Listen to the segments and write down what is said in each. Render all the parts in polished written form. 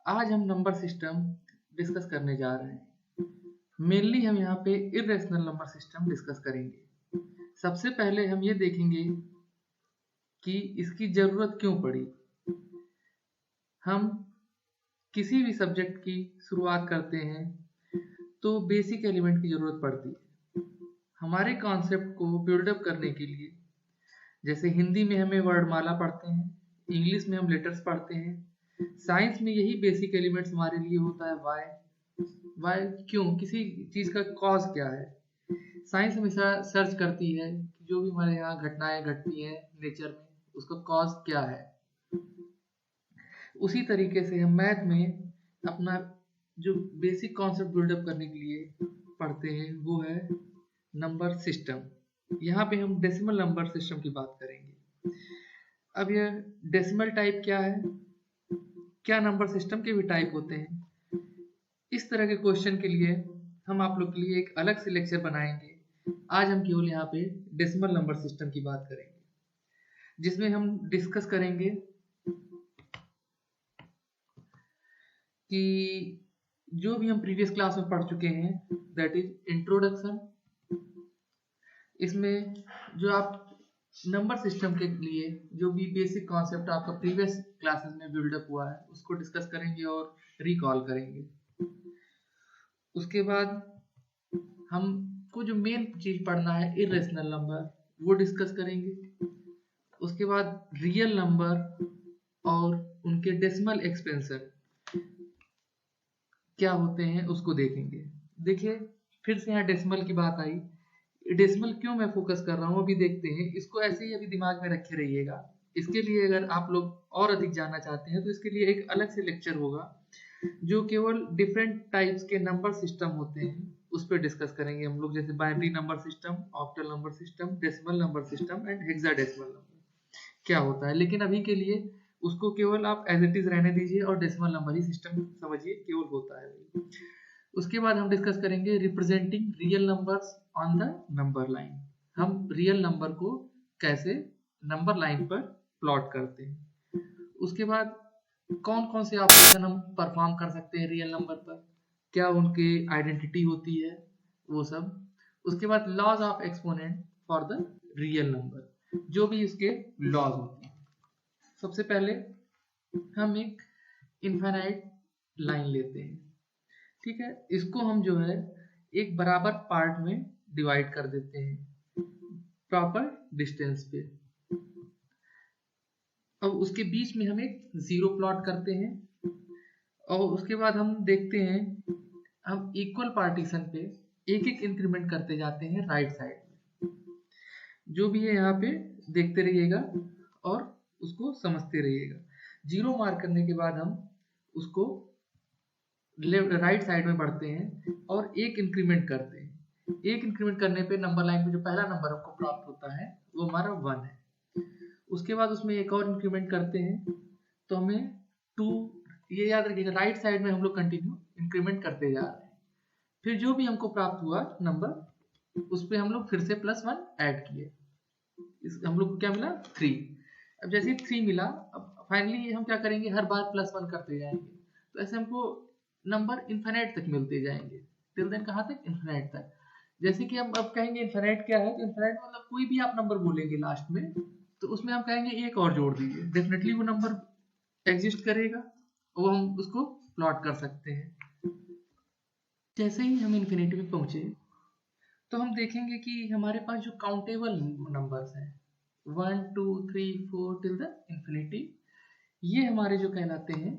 आज हम number system discuss करने जा रहे हैं। मेनली हम यहाँ पे इरेशनल नंबर सिस्टम डिस्कस करेंगे। सबसे पहले हम ये देखेंगे कि इसकी ज़रूरत क्यों पड़ी। हम किसी भी सब्जेक्ट की शुरुआत करते हैं तो बेसिक एलिमेंट की ज़रूरत पड़ती है हमारे कॉन्सेप्ट को बिल्डअप करने के लिए। जैसे हिंदी में हमें वर्णमाला पढ़ते हैं, इंग्लिश में हम लेटर्स पढ़ते हैं, साइंस में यही बेसिक एलिमेंट्स हमारे लिए होता है। वाई क्यों, किसी चीज़ का कॉज क्या है। साइंस हमेशा सर्च करती है कि जो भी हमारे यहाँ घटनाएं घटती हैं नेचर में, उसका कॉज क्या है। उसी तरीके से हम मैथ में अपना जो बेसिक कॉन्सेप्ट बिल्डअप करने के लिए पढ़ते हैं वो है नंबर सिस्टम। यहाँ पे हम डेसिमल नंबर सिस्टम की बात करेंगे। अब यह डेसिमल टाइप क्या है, क्या नंबर सिस्टम के भी टाइप होते हैं, इस तरह के क्वेश्चन के लिए हम आप लोग के लिए एक अलग से लेक्चर बनाएंगे। आज हम केवल यहाँ पे डेसिमल नंबर सिस्टम की बात करेंगे, जिसमें हम डिस्कस करेंगे कि जो भी हम प्रीवियस क्लास में पढ़ चुके हैं, दैट इज इंट्रोडक्शन। इसमें जो आप नंबर सिस्टम के लिए जो भी बेसिक कॉन्सेप्ट आपका प्रीवियस क्लासेस में बिल्डअप हुआ है उसको डिस्कस करेंगे और रिकॉल करेंगे। उसके बाद हमको जो मेन चीज पढ़ना है इरेशनल नंबर, वो डिस्कस करेंगे। उसके बाद रियल नंबर और उनके डेसिमल एक्सपेंशन क्या होते हैं उसको देखेंगे। देखिए, फिर से यहाँ डेसिमल की बात आई। डेसिमल क्यों मैं फोकस कर रहा हूँ अभी देखते हैं। इसको ऐसे ही अभी दिमाग में रखे रहिएगा। इसके लिए अगर आप लोग और अधिक जानना चाहते हैं तो इसके लिए एक अलग से लेक्चर होगा जो केवल डिफरेंट टाइप्स के नंबर सिस्टम होते हैं उस पर डिस्कस करेंगे हम लोग। जैसे binary number system, octal number system, decimal number system and hexadecimal number क्या होता है। लेकिन अभी के लिए उसको केवल आप एज इट इज रहने दीजिए और डेसिमल नंबर ही सिस्टम समझिए केवल होता है। उसके बाद हम डिस्कस करेंगे representing real numbers on the number line. हम रियल नंबर को कैसे नंबर लाइन पर प्लॉट करते हैं। उसके बाद कौन कौन से ऑपरेशन हम परफॉर्म कर सकते हैं रियल नंबर पर, क्या उनकी आइडेंटिटी होती है, वो सब। उसके बाद laws of exponent for the real number, जो भी इसके लॉज होते हैं। सबसे पहले हम एक इनफाइनाइट लाइन लेते हैं, ठीक है। इसको हम जो है एक बराबर पार्ट में डिवाइड कर देते हैं प्रॉपर डिस्टेंस पे। अब उसके बीच में हम एक जीरो प्लॉट करते हैं और उसके बाद हम देखते हैं हम इक्वल पार्टीशन पे एक एक इंक्रीमेंट करते जाते हैं राइट साइड में। जो भी है यहाँ पे देखते रहिएगा और उसको समझते रहिएगा। जीरो मार्क करने के बाद हम उसको लेफ्ट राइट साइड में बढ़ते हैं और एक इंक्रीमेंट करते हैं। एक इंक्रीमेंट करने पे नंबर लाइन में जो पहला नंबर हमको प्राप्त होता है वो हमारा 1 है। उसके बाद उसमें एक और इंक्रीमेंट करते हैं तो हमें 2, ये याद रखिएगा राइट साइड में हम लोग कंटिन्यू इंक्रीमेंट करते जा रहे हैं। फिर जो भी हमको प्राप्त हुआ नंबर उस पर हम लोग फिर से +1 ऐड किए, हम लोग को क्या मिला 3। अब जैसे ही 3 मिला, अब फाइनली हम क्या करेंगे, हर बार +1 करते जाएंगे। तो ऐसे हमको नंबर इन्फिनिट तक मिलते जाएंगे। टिल देन कहाँ तक, इन्फिनिट तक। जैसे कि हम अब कहेंगे इन्फिनिट क्या है, तो इन्फिनिट मतलब कोई भी आप नंबर बोलेंगे लास्ट में तो उसमें हम कहेंगे एक और जोड़ दीजिए, डेफिनेटली वो नंबर एग्जिस्ट करेगा और हम उसको प्लॉट कर सकते हैं। जैसे ही हम इन्फिनिटी में पहुंचे तो हम देखेंगे कि हमारे पास जो काउंटेबल नंबर्स हैं 1 2 3 4 टिल द इन्फिनिटी, ये हमारे जो कहलाते हैं,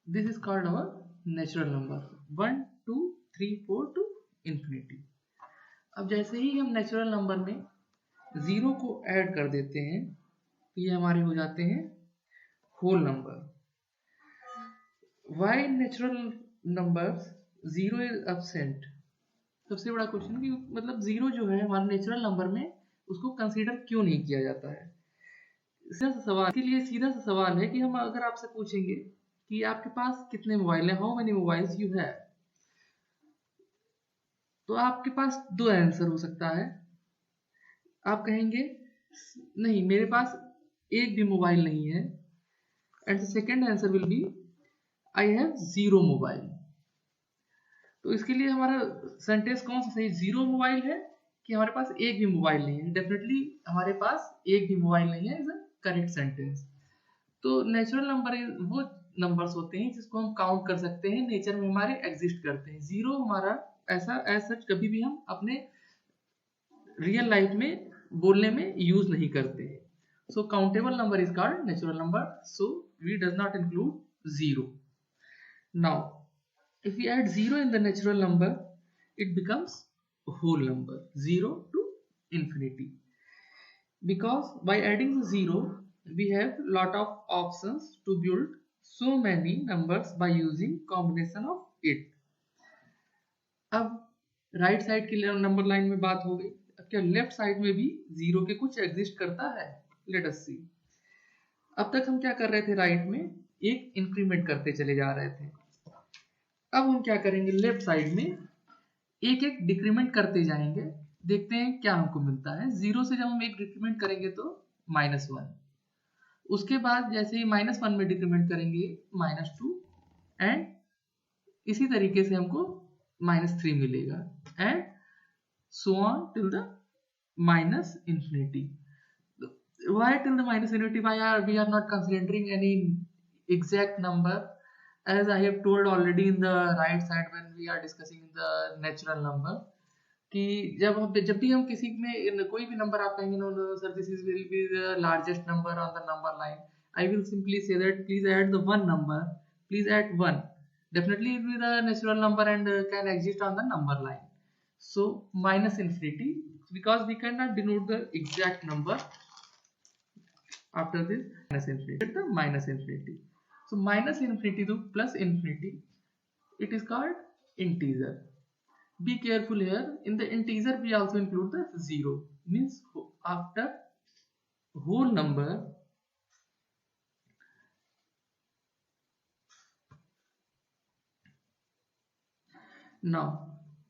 this is called our natural number 1 2 3 4 to infinity. अब जैसे ही हम नेचुरल नंबर में जीरो को ऐड कर देते हैं तो ये हमारे हो जाते हैं whole number. Why natural numbers zero is absent. सबसे बड़ा क्वेश्चन कि मतलब जीरो जो है हमारे नेचुरल नंबर में उसको कंसीडर क्यों नहीं किया जाता है। सीधा सा सवाल के लिए सीधा सा सवाल है कि हम अगर आपसे पूछेंगे कि आपके पास कितने मोबाइल हैं, how many mobiles you have, तो आपके पास 2 आंसर हो सकता है। आप कहेंगे नहीं मेरे पास एक भी मोबाइल नहीं है, and the second answer will be I have zero mobile. तो इसके लिए हमारा सेंटेंस कौन सा सही, जीरो मोबाइल है कि हमारे पास एक भी मोबाइल नहीं है? डेफिनेटली हमारे पास एक भी मोबाइल नहीं है, इज अ करेक्ट सेंटेंस। तो नेचुरल नंबर वो नंबर्स होते हैं जिसको हम काउंट कर सकते हैं, नेचर में हमारे एग्जिस्ट करते हैं। जीरो हमारा ऐसा एज सच कभी भी हम अपने रियल लाइफ में बोलने में यूज नहीं करते हैं। So countable number is called natural number, so we does not include zero. Now if we add 0 in the natural number, it becomes a whole number, 0 to infinity. Because by adding the 0, we have lot of options to build so many numbers by using combination of it. अब right side की number line में बात हो गई, अब क्या left side में भी 0 के कुछ एग्जिस्ट करता है? लेट अस सी। अब तक हम क्या कर रहे थे, राइट में एक इंक्रीमेंट करते चले जा रहे थे। अब हम क्या करेंगे, लेफ्ट साइड में एक एक डिक्रीमेंट करते जाएंगे, देखते हैं क्या हमको मिलता है। 0 से जब हम एक डिक्रीमेंट करेंगे तो -1, उसके बाद जैसे ही -1 में डिक्रीमेंट करेंगे -2, एंड इसी तरीके से हमको -3 मिलेगा, and so on till the -infinity. Why till the -infinity? Why we are not considering any exact number? As I have told already in the right side when we are discussing the natural number, कि जब भी हम किसी में कोई भी number आप कहेंगे no sir this is will be the largest number on the number line, I will simply say that please add the one number, please add 1, definitely it will be the natural number and can exist on the number line. So -infinity, because we cannot denote the exact number after this -infinity, the -infinity. So -infinity to +infinity, it is called integer. Be careful here, in the integer we also include the 0, means after whole number now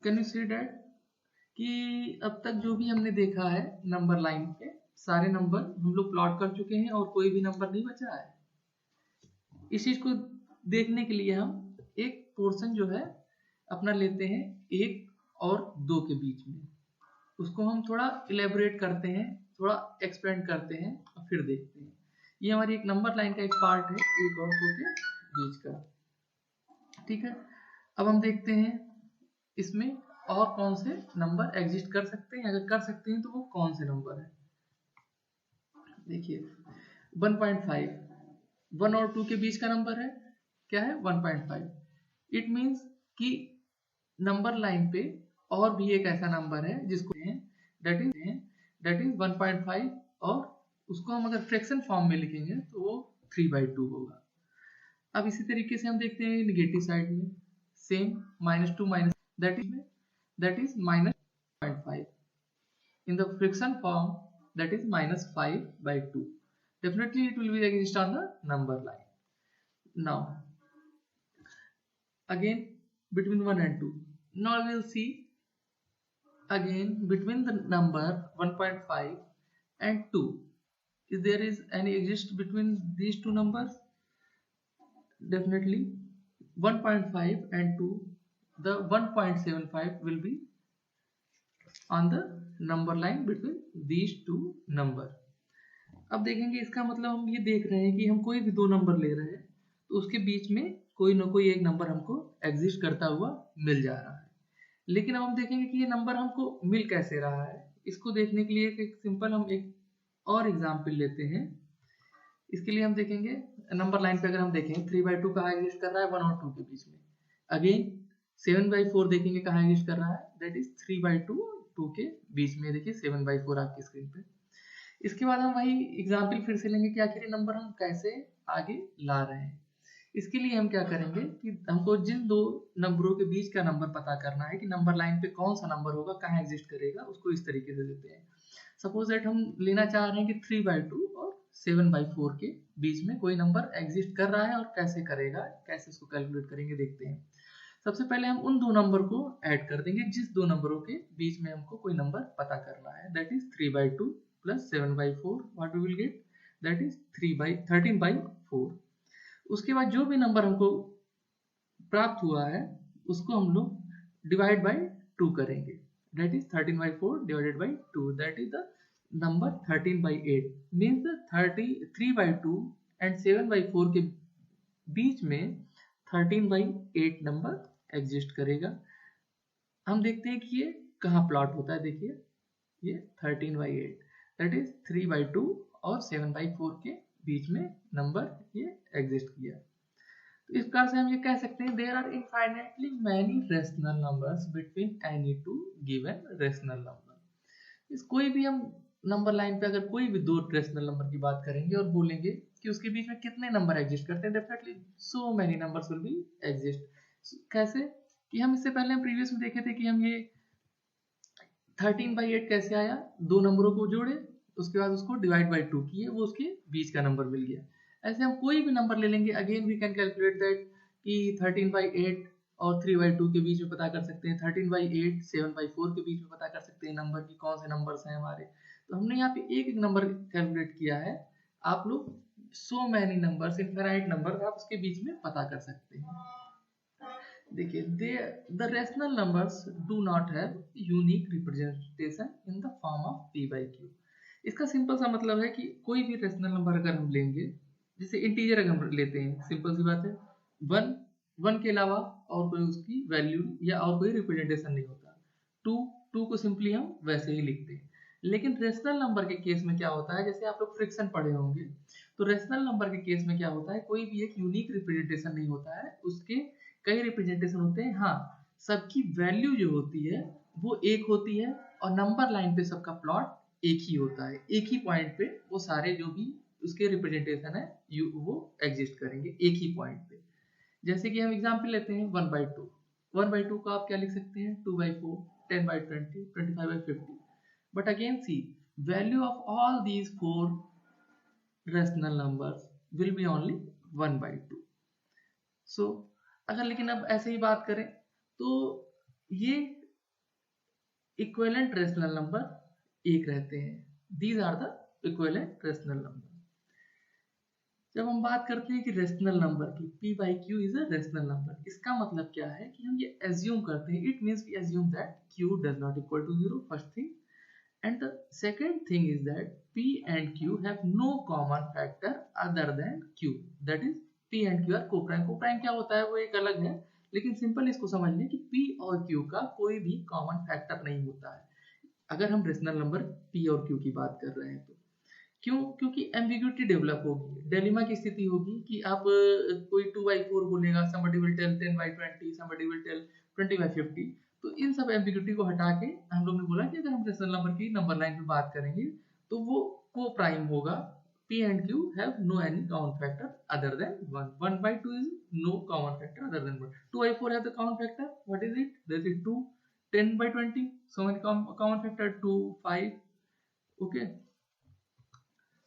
can you see that कि अब तक जो भी हमने देखा है number line पे सारे नंबर हम लोग प्लॉट कर चुके हैं और कोई भी नंबर नहीं बचा है। इस चीज को देखने के लिए हम एक पोर्शन जो है अपना लेते हैं 1 और 2 के बीच में, उसको हम थोड़ा इलेबोरेट करते हैं, थोड़ा एक्सपेंड करते हैं और फिर देखते हैं। ये हमारी एक नंबर लाइन का एक पार्ट है 1 और 2 के बीच का, ठीक है। अब हम देखते हैं इसमें और कौन से नंबर एग्जिस्ट कर सकते हैं, अगर कर सकते हैं तो वो कौन से नंबर है। देखिए 1.5 1 और 2 के बीच का नंबर है, क्या है 1.5। इट मींस कि नंबर लाइन पे और भी एक ऐसा नंबर है जिसको दैट इज 1.5, और उसको हम अगर फ्रैक्शन फॉर्म में लिखेंगे तो वो 3/2 होगा। अब इसी तरीके से हम देखते हैं निगेटिव साइड में, same -2 that is -0.5 in the fraction form, that is -5/2. Definitely it will be exist on the number line. Now again between 1 and 2, now we will see again between the number 1.5 and 2, if there is any exist between these two numbers. Definitely 1.5 and 2, the 1.75 will be on the number line between these two number. अब देखेंगे इसका मतलब हम ये देख रहे हैं कि हम कोई भी दो नंबर ले रहे हैं तो उसके बीच में कोई ना कोई एक नंबर हमको एग्जिस्ट करता हुआ मिल जा रहा है। लेकिन अब हम देखेंगे कि ये नंबर हमको मिल कैसे रहा है। इसको देखने के लिए एक सिंपल हम एक और एग्जाम्पल लेते हैं। इसके लिए हम देखेंगे नंबर लाइन पे अगर हम देखें 3/2 कहाँ एग्जिस्ट कर रहा है, 1 और 2 के बीच में। अगेन 7/4 देखेंगे कहाँ एग्जिस्ट कर रहा है, दैट इज 3/2 2 के बीच में। देखिए 7/4 आपकी स्क्रीन पे। इसके बाद हम वही एग्जाम्पल फिर से लेंगे कि आखिर ये नंबर हम कैसे आगे ला रहे हैं। इसके लिए हम क्या करेंगे कि हमको जिन दो नंबरों के बीच का नंबर पता करना है कि नंबर लाइन पे कौन सा नंबर होगा, कहाँ एग्जिस्ट करेगा, उसको इस तरीके से देते हैं। सपोज दैट हम लेना चाह रहे हैं कि 3/2 और 7/4 के बीच में कोई नंबर एग्जिस्ट कर रहा है और कैसे करेगा, कैसे उसको कैलकुलेट करेंगे देखते हैं। सबसे पहले हम उन दो नंबर को ऐड कर देंगे जिस दो नंबरों के बीच में हमको कोई नंबर पता करना है। That is 3/2 plus 7/4, what we will get, that is 13/4। उसके बाद जो भी नंबर हमको प्राप्त हुआ है उसको हम लोग डिवाइड बाई 2 करेंगे, that is 13/4 divided by 2, that is the number 13/8 means 3/2 and 7/4 के बीच में 13/8 नंबर एग्जिस्ट करेगा। हम देखते हैं कि ये कहाँ प्लॉट होता है। देखिए ये 13/8 दैट इज 3/2 और 7/4 के बीच में नंबर ये एग्जिस्ट किया। तो इस प्रकार से हम ये कह सकते हैं there are infinitely many rational numbers between any two given rational number. इस कोई भी हम नंबर लाइन पे अगर कोई भी दो रेशनल नंबर की बात करेंगे और बोलेंगे कि उसके बीच में कितने नंबर एग्जिस्ट करते हैं, definitely so many numbers will be exist. कैसे कि हम इससे पहले हम प्रीवियस में देखे थे कि हम ये 13/8 कैसे आया, दो नंबरों को जोड़े उसके बाद उसको डिवाइड बाई 2 किए, वो उसके बीच का नंबर मिल गया। ऐसे हम कोई भी नंबर ले लेंगे, again we can calculate that कि 13/8 और 3/2 के बीच में पता कर सकते हैं, 13/8 7/4 के बीच में पता कर सकते हैं नंबर की कौन से नंबर्स हैं हमारे। तो हमने यहाँ पे एक एक नंबर कैलकुलेट किया है, आप लोग so many numbers, infinite number आप उसके बीच में पता कर सकते हैं। देखिए the rational numbers do not have unique representation in the form of p by q। इसका सिंपल सा मतलब है कि कोई भी रेशनल नंबर अगर हम लेंगे, जैसे इंटीजर अगर हम लेते हैं, सिंपल सी बात है, वन के अलावा और कोई उसकी वैल्यू या और कोई रिप्रेजेंटेशन नहीं होता। टू को सिंपली हम वैसे ही लिखते हैं। लेकिन रेशनल नंबर के केस में क्या होता है, जैसे आप लोग फ्रैक्शन पढ़े होंगे, तो रेशनल नंबर के केस में क्या होता है, कोई भी एक यूनिक रिप्रेजेंटेशन नहीं होता है, उसके कई रिप्रेजेंटेशन होते हैं। हाँ, सबकी वैल्यू जो होती है वो एक होती है और नंबर लाइन पे सबका प्लॉट एक ही होता है, एक ही पॉइंट पे वो सारे जो भी उसके रिप्रेजेंटेशन है वो एग्जिस्ट करेंगे एक ही पॉइंट पे। जैसे कि हम एग्जांपल लेते हैं 1/2। 1/2 का आप क्या लिख सकते हैं, 2/4, 10/20, 25/50। But again see value of all these four rational numbers will be only 1/2। So अगर लेकिन अब ऐसे ही बात करें तो ये इक्विवेलेंट रेशनल नंबर एक रहते हैं, these are the equivalent rational number. जब हम बात करते हैं कि रेशनल नंबर की, p by q is a rational number, इसका मतलब क्या है कि हम ये एज्यूम करते हैं, it means we assume that q does not equal to 0, first thing, and the second thing is that p and q have no common factor other than q, that is p and q are coprime. Coprime क्या होता है वो एक अलग है, लेकिन simple इसको समझ लें कि p और q का कोई भी कॉमन फैक्टर नहीं होता है अगर हम रेशनल नंबर p और q की बात कर रहे हैं तो। क्यों? क्योंकि एम्बिग्यूटी डेवलप होगी, डेलिमा की स्थिति होगी कि आप कोई 2/4 बोलेगा, somebody will tell 10/20, somebody will tell 20/50। तो इन सब एम्बिग्यूटी को हटा के हम लोग ने बोला कि अगर हम रेशनल नंबर की नंबर लाइन पे बात करेंगे तो वो को प्राइम होगा। p and q have no any common factor other than 1. 1/2 is no common factor other than 1. 2/4 have the common factor. What is it? That is 2. 10/20, so many common factor 2, 5. Okay.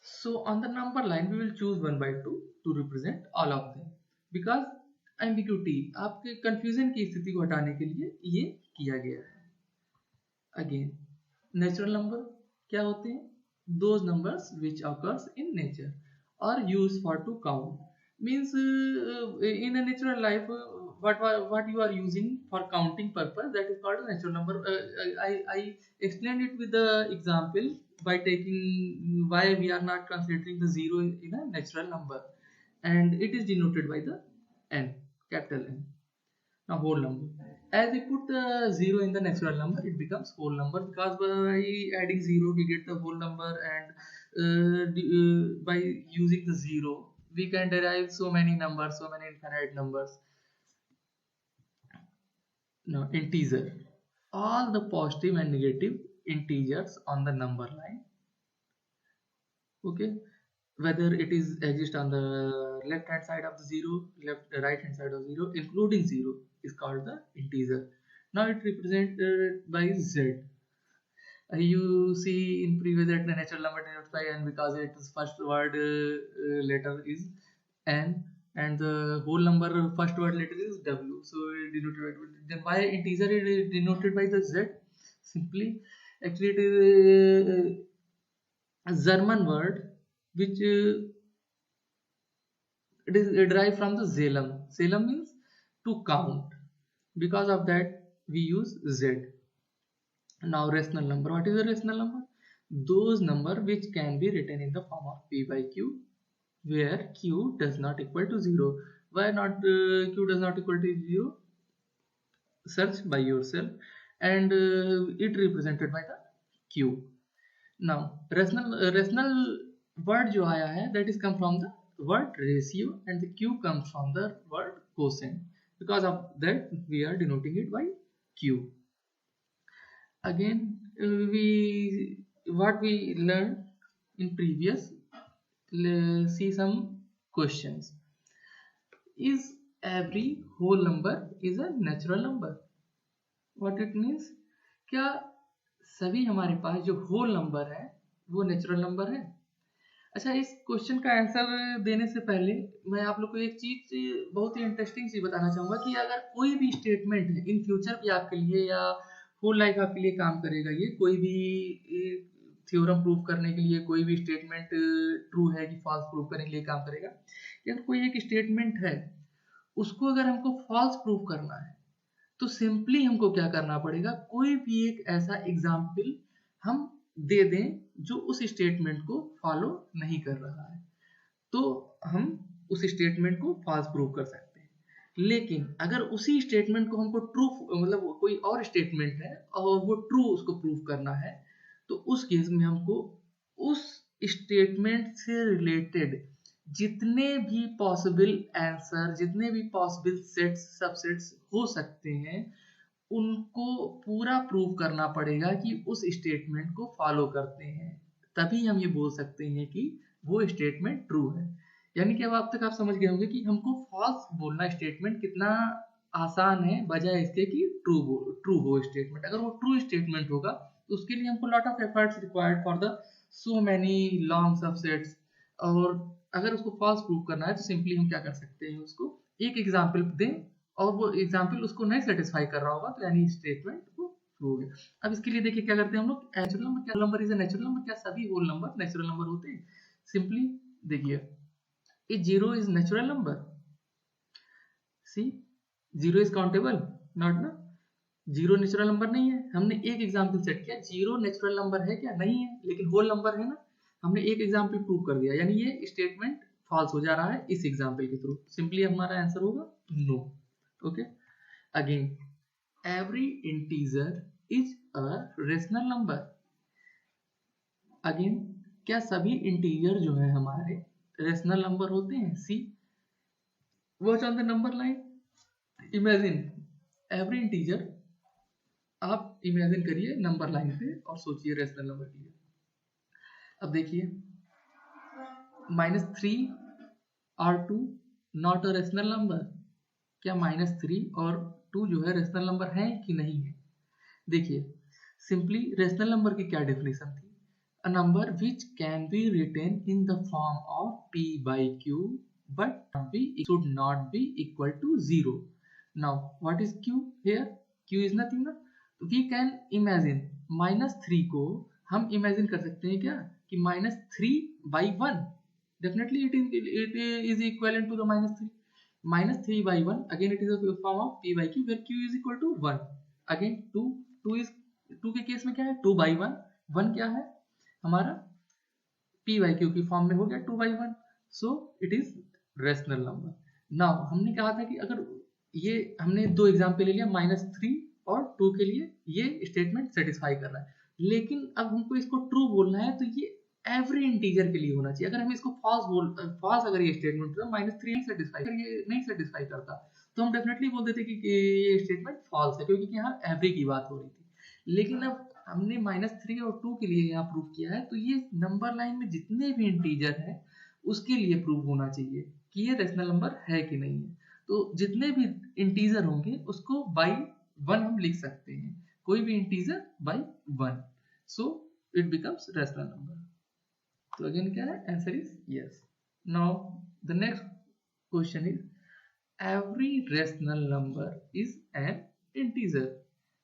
So on the number line we will choose 1/2 to represent all of them because ambiguity, आपके confusion की स्थिति को हटाने के लिए ये किया गया है। Again, natural number क्या होते हैं? Those numbers which occurs in nature or used for to count, means in a natural life what you are using for counting purpose, that is called a natural number. I explained it with the example by taking why we are not considering the zero in a natural number, and it is denoted by the n, capital N. Now whole number, as we put the zero in the natural number, it becomes whole number because by adding zero we get the whole number, and by using the zero we can derive so many numbers, so many infinite numbers. Now integer, all the positive and negative integers on the number line, okay, whether it is exist on the left hand side of the zero, right hand side of zero, including zero, is called the integer. Now it represented by z. You see in previous that the natural number denoted by n because its first word letter is n, and the whole number first word letter is w, so it denoted by, then why integer is denoted by the z? Simply actually it is a German word which It is derived from the Zalem. Zalem means to count. Because of that we use Z. Now rational number. What is a rational number? Those number which can be written in the form of P by Q, where Q does not equal to 0. Why not Q does not equal to 0? Search by yourself, and it represented by the Q. Now rational word जो आया है, that is come from the word ratio, and the Q comes from the word quotient. Because of that we are denoting it by Q. Again what we learned in previous, see some questions. Is every whole number is a natural number? What it means? क्या सभी हमारे पास जो whole number है वो natural number है? अच्छा, इस question का आंसर देने से पहले मैं आप लोग को एक चीज, बहुत ही इंटरेस्टिंग चीज बताना चाहूंगा कि अगर कोई भी स्टेटमेंट है इन फ्यूचर भी आपके लिए या होल लाइफ आपके लिए काम करेगा, ये कोई भी थ्योरम प्रूव करने के लिए कोई भी स्टेटमेंट ट्रू है कि फॉल्स प्रूव करने के लिए काम करेगा। अगर कोई एक स्टेटमेंट है उसको अगर हमको फॉल्स प्रूव करना है तो सिंपली हमको क्या करना पड़ेगा, कोई भी एक ऐसा एग्जाम्पल हम दे दें जो उस स्टेटमेंट को फॉलो नहीं कर रहा है, तो हम उस स्टेटमेंट को फॉल्स प्रूव कर सकते हैं। लेकिन अगर उसी स्टेटमेंट को हमको ट्रू, मतलब कोई और स्टेटमेंट है और वो ट्रू उसको प्रूव करना है, तो उस केस में हमको उस स्टेटमेंट से रिलेटेड जितने भी पॉसिबल आंसर, जितने भी पॉसिबल सेट्स सबसेट्स हो सकते हैं, उनको पूरा प्रूव करना पड़ेगा कि उस स्टेटमेंट को फॉलो करते हैं, तभी हम ये बोल सकते हैं कि वो स्टेटमेंट ट्रू है। यानी कि अब तक आप समझ गए होंगे कि हमको फॉल्स बोलना स्टेटमेंट कितना आसान है बजाय इसके कि ट्रू हो स्टेटमेंट। अगर वो ट्रू स्टेटमेंट होगा तो उसके लिए हमको lot of efforts required for the so many long subsets, और अगर उसको फॉल्स प्रूव करना है तो सिंपली हम क्या कर सकते हैं, उसको एक एग्जाम्पल दें और वो एग्जाम्पल उसको नहीं सेटिस्फाई कर रहा होगा तो यानी स्टेटमेंट को ट्रू हो गया। अब इसके लिए देखिए क्या करते हैं हम लोग, नेचुरल नंबर, क्या number is a natural number? क्या सभी होल नंबर नेचुरल नंबर होते हैं? सिंपली देखिए, is 0 is natural number? See 0 is countable? Not ना, 0 नेचुरल नंबर नहीं है। हमने एक एग्जाम्पल सेट किया, 0 नेचुरल नंबर है क्या? नहीं है, लेकिन होल नंबर है ना, हमने एक एग्जाम्पल प्रूव कर दिया, यानी ये स्टेटमेंट फॉल्स हो जा रहा है इस एग्जाम्पल के थ्रू। सिंपली हमारा आंसर होगा no. Okay, again every integer is a rational number? Again क्या सभी इंटीजर जो है हमारे रेशनल नंबर होते हैं? See watch on the number line, imagine every integer. आप इमेजिन करिए नंबर लाइन पे और सोचिए रेशनल नंबर के लिए। अब देखिए -3 और 2 नॉट अ रेशनल नंबर? क्या -3 और 2 जो है रेशनल नंबर है कि नहीं है? देखिए सिंपली रेशनल नंबर की क्या डेफिनेशन थी, a number which can be written in the form of p by q but should not be equal to 0. Now what is q here? q is nothing ना, we can imagine -3 को हम imagine कर सकते हैं क्या कि -3 by 1, definitely it is equivalent to the -3. -3 by 1, again it is a form of p by q where q is equal to 1. Again 2 के case में क्या है, 2 by 1, 1 क्या है हमारा p by q की फॉर्म में हो गया 2 by 1, so it is rational number. Now हमने कहा था कि अगर ये हमने दो एग्जाम्पल ले लिया, -3 और 2 के लिए ये स्टेटमेंट सेटिस्फाई कर रहा है, लेकिन अब हमको इसको ट्रू बोलना है तो ये एवरी इंटीजर के लिए होना चाहिए। अगर हम इसको फॉल्स अगर ये स्टेटमेंट होता -3 नहीं सेटिस्फाई करता तो हम डेफिनेटली बोल देते कि ये स्टेटमेंट फॉल्स है, क्योंकि यहाँ एवरी की बात हो रही थी। लेकिन अब हमने -3 और 2 के लिए यहाँ प्रूव किया है, तो ये नंबर लाइन में जितने भी इंटीजर है उसके लिए प्रूव होना चाहिए कि ये रेशनल नंबर है कि नहीं है। तो जितने भी इंटीजर होंगे उसको बाई 1 हम लिख सकते हैं, कोई भी integer by 1, so it becomes rational number. तो अगेन क्या है, answer is yes. Now the next question is every rational number is an integer?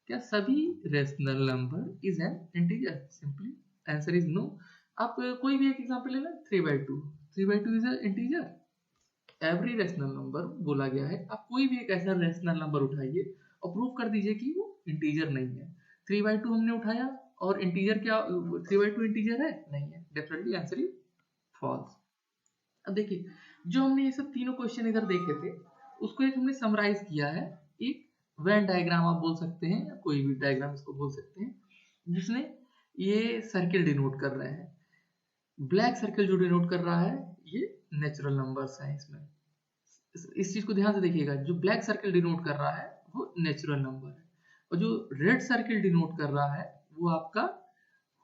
क्या सभी rational number is an integer? Simply answer is no. आप कोई भी एक example ले लें, 3/2 is a integer? Every rational number बोला गया है, आप कोई भी एक ऐसा रेशनल नंबर उठाइए और प्रूव कर दीजिए कि वो इंटीजर नहीं है। 3/2 हमने उठाया और इंटीजर क्या 3/2 इंटीजर है? नहीं है, डेफिनेटली आंसर इज फॉल्स। अब देखिए जो हमने ये सब तीनों क्वेश्चन इधर देखे थे उसको एक हमने समराइज किया है, एक वेन डायग्राम आप बोल सकते हैं या कोई भी डायग्राम इसको बोल सकते हैं, जिसमें ये सर्किल डिनोट कर रहे हैं। ब्लैक सर्किल जो डिनोट कर रहा है ये नेचुरल नंबर्स हैं। इसमें इस चीज को ध्यान से देखिएगा, जो ब्लैक सर्किल डिनोट कर रहा है वो नेचुरल नंबर है और जो रेड सर्किल डिनोट कर रहा है वो आपका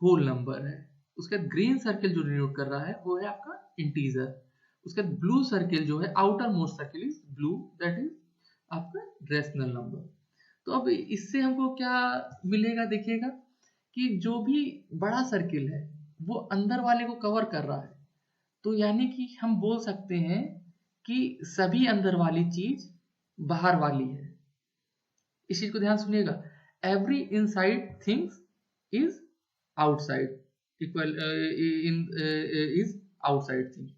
होल नंबर है। उसके बाद ग्रीन सर्किल जो डिनोट कर रहा है वो है आपका इंटीजर। उसके बाद ब्लू सर्किल जो है outer most circle is blue, that is आपका रेशनल नंबर। तो अब इससे हमको क्या मिलेगा देखिएगा कि जो भी बड़ा सर्किल है वो अंदर वाले को कवर कर रहा है, तो यानी कि हम बोल सकते हैं कि सभी अंदर वाली चीज बाहर वाली है। इस चीज को ध्यान सुनिएगा, every inside things is outside equal in is outside thing.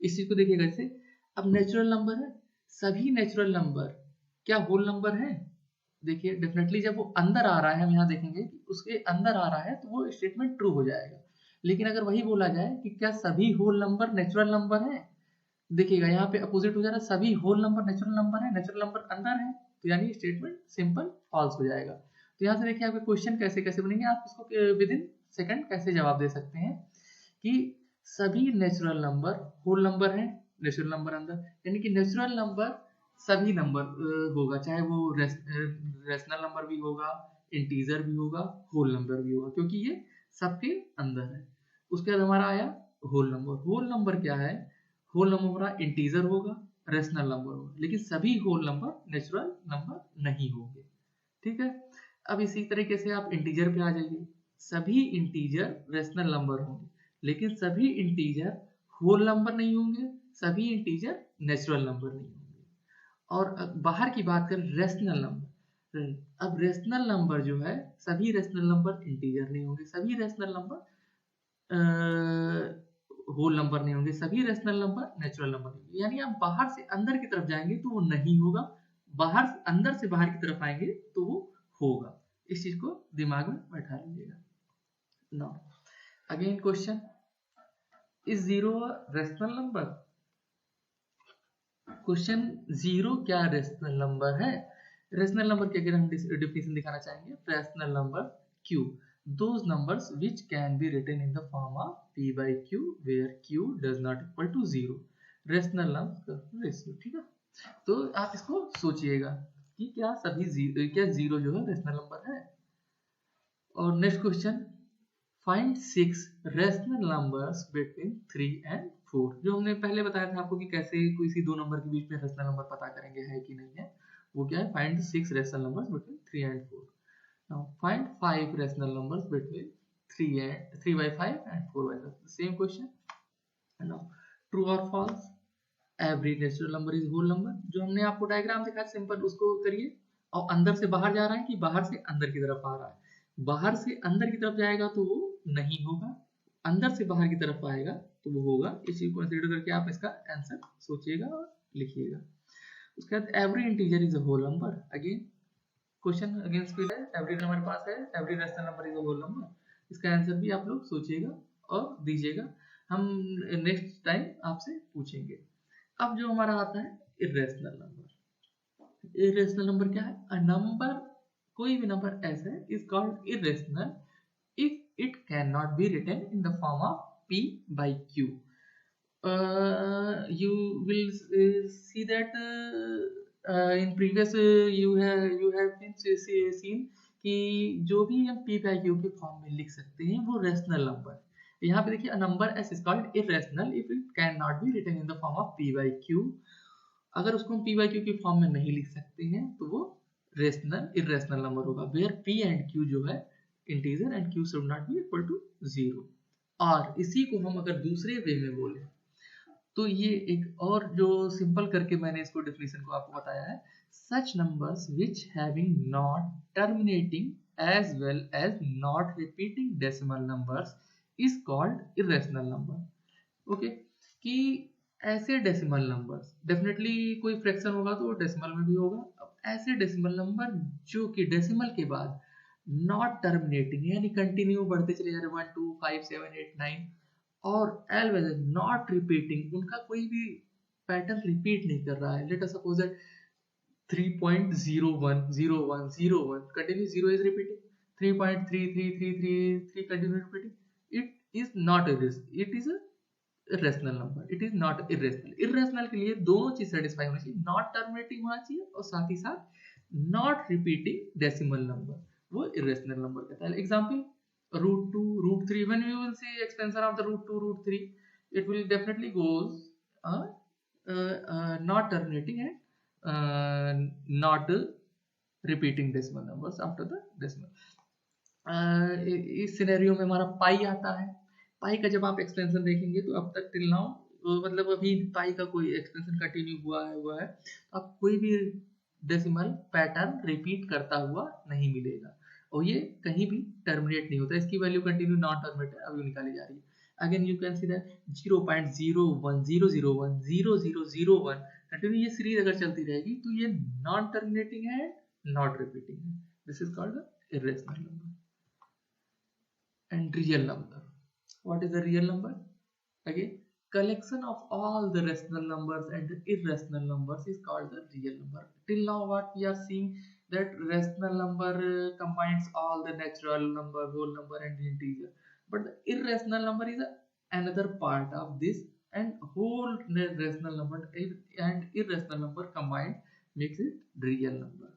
इस चीज को देखिएगा, जैसे अब नेचुरल नंबर है, सभी नेचुरल नंबर क्या होल नंबर है? देखिए डेफिनेटली जब वो अंदर आ रहा है हम यहाँ देखेंगे कि उसके अंदर आ रहा है तो वो स्टेटमेंट ट्रू हो जाएगा। लेकिन अगर वही बोला जाए कि क्या सभी होल नंबर नेचुरल नंबर है, देखिएगा यहाँ पे अपोजिट हो जा रहा है, सभी होल नंबर नेचुरल नंबर है, नेचुरल नंबर अंदर है, तो यानी स्टेटमेंट सिंपल फॉल्स हो जाएगा। तो यहाँ से देखिए आपके क्वेश्चन कैसे कैसे बनेंगे, आप इसको विद इन सेकंड कैसे जवाब दे सकते हैं कि सभी नेचुरल नंबर होल नंबर है, नेचुरल नंबर अंदर, यानी कि नेचुरल नंबर सभी नंबर होगा, चाहे वो रेशनल नंबर भी होगा, इंटीजर भी होगा, होल नंबर भी होगा, क्योंकि ये सबके अंदर है। उसके बाद हमारा आया होल नंबर। होल नंबर क्या है? होल नंबर हमारा इंटीजर होगा, रेशनल नंबर होगा, लेकिन सभी होल नंबर नेचुरल नंबर नहीं होंगे। ठीक है, अब इसी तरीके से आप इंटीजर पे आ जाइए, सभी इंटीजर रेशनल नंबर होंगे, लेकिन सभी इंटीजर होल नंबर नहीं होंगे, सभी इंटीजर नेचुरल नंबर नहीं होंगे। और बाहर की बात करें रेशनल नंबर, अब रेशनल नंबर जो है सभी रेशनल नंबर इंटीजर नहीं होंगे, सभी रेशनल नंबर होल नंबर नहीं होंगे, सभी रेशनल नंबर नेचुरल नंबर नहीं होंगे। यानी आप बाहर से अंदर की तरफ जाएंगे तो वो नहीं होगा, बाहर अंदर से बाहर की तरफ आएंगे तो वो होगा। इस चीज को दिमाग में बैठा लीजिएगा। Now again question, is zero rational number? Question, zero क्या रेशनल नंबर है? रेशनल नंबर के अगर हम डिफिनेशन दिखाना चाहेंगे, rational number Q, those numbers which can be written in the form of p by q where q does not equal to 0, rational number ratio. ठीक है, तो आप इसको सोचिएगा कि क्या सभी क्या जीरो जो है रेशनल नंबर है। और next question, find 6 rational numbers between 3 and 4। जो हमने पहले बताया था आपको कि कैसे किसी दो नंबर के बीच में रेशनल नंबर पता करेंगे है कि नहीं है, वो क्या है, find 6 rational numbers between 3 and 4। Now find 5 rational numbers between 3 by 5 and 4 by 5। Same question. Now true और false, every natural number is whole number. जो हमने आपको डायग्राम दिखाया सिंपल उसको करिए, और अंदर से बाहर जा रहा है कि बाहर से अंदर की तरफ आ रहा है? बाहर से अंदर की तरफ जाएगा तो वो नहीं होगा, अंदर से बाहर की तरफ आएगा तो वो होगा। इस चीज को कंसीडर करके आप इसका आंसर सोचिएगा और लिखिएगा। उसके बाद every integer is a whole number. Again question again speed है, एवरी हमारे पास है, every rational number is a whole number. इसका आंसर भी आप लोग सोचिएगा और दीजिएगा, हम नेक्स्ट टाइम आपसे पूछेंगे। अब जो हमारा आता है इरेशनल नंबर। इरेशनल नंबर क्या है? अ नंबर, कोई भी नंबर ऐसा है is called irrational if it cannot be written in the form of p by q। You will see that in previous you have been seen कि जो भी हम p by q के form में लिख सकते हैं वो रेशनल नंबर। यहाँ पे देखिए, a number s is called irrational if it cannot be written in the form of p by q। अगर उसको हम p by q के फॉर्म में नहीं लिख सकते हैं तो वो इरेशनल नंबर होगा, where p and q जो है integer and q should not be equal to 0। और इसी को हम अगर दूसरे वे में बोले तो ये एक और जो सिंपल करके मैंने इसको डेफिनेशन को आपको बताया है, such numbers which having not terminating as well as not repeating decimal numbers is called irrational number. Okay, कि ऐसे डेसिमल नंबर्स, डेफिनेटली कोई फ्रैक्शन होगा तो डेसिमल में भी होगा। अब ऐसे डेसिमल नंबर जो कि डेसिमल के बाद नॉट टर्मिनेटिंग यानी कंटिन्यू बढ़ते चले जा रहे 1 2 5 7 8 9 और एलवेज नॉट रिपीटिंग, उनका कोई भी पैटर्न रिपीट नहीं कर रहा है। Let us suppose that 3.010101 continuous 0 is repeating, 3.3333 continue repeating. It is not it is a irrational number. It is not irrational. Irrational के लिए दोनों चीज सेटिस्फाई होनी चाहिए, नॉट टर्मिनेटिंग होना चाहिए और साथ ही साथ नॉट रिपीटिंग डेसिमल नंबर, वो irrational नंबर कहता है। Example √2 √3, when we will see expansion of the √2 √3, it will definitely goes not terminating and not repeating decimal numbers after the decimal. इस सिनेरियो में हमारा पाई आता है। पाई का जब आप एक्सपेंशन देखेंगे तो अब तक टिल नाउ मतलब अभी पाई का कोई एक्सपेंशन कंटिन्यू हुआ है तो आप कोई भी डेसिमल पैटर्न रिपीट करता हुआ नहीं मिलेगा और ये कहीं भी टर्मिनेट नहीं होता, इसकी वैल्यू कंटिन्यू नॉन टर्मिनेट अभी निकाली जा रही है। Again you can see that 0.010010001 continue ये सीरीज अगर चलती रहेगी तो ये नॉन टर्मिनेटिंग है, नॉट रिपीटिंग है। This is called the irrational number. And real number. What is a real number? Again, collection of all the rational numbers and the irrational numbers is called the real number. Till now what we are seeing that rational number combines all the natural number, whole number and integer. But the irrational number is another part of this, and whole rational number and irrational number combined makes it real number.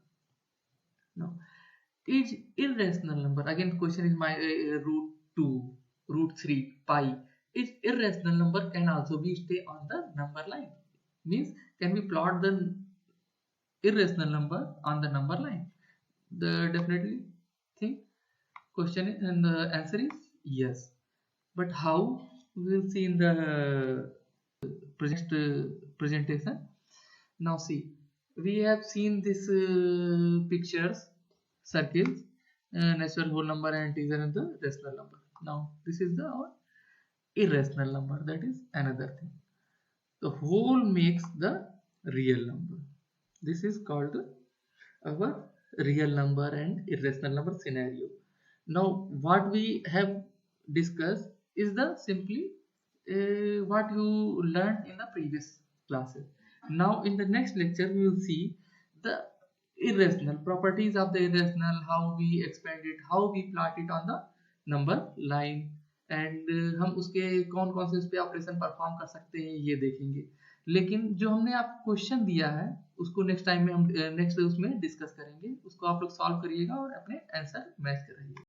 Now, is irrational number, again question is my √2 √3 pi is irrational number can also be stay on the number line, means can we plot the irrational number on the number line? The definitely think question is, and the answer is yes, but how we will see in the presentation. Now see, we have seen this pictures, circles, natural whole number and integer and the rational number. Now this is the our irrational number, that is another thing. The whole makes the real number. This is called our real number and irrational number scenario. Now what we have discussed is the simply what you learned in the previous classes. Now in the next lecture we will see the irrational properties of the irrational, how we expand it, how we plot it on the number line, and हम उसके कौन कौन से उस पे operation perform कर सकते हैं ये देखेंगे। लेकिन जो हमने आपको क्वेश्चन दिया है उसको नेक्स्ट टाइम में हम नेक्स्ट उसमें डिस्कस करेंगे, उसको आप लोग सॉल्व करिएगा और अपने आंसर मैच कराइए।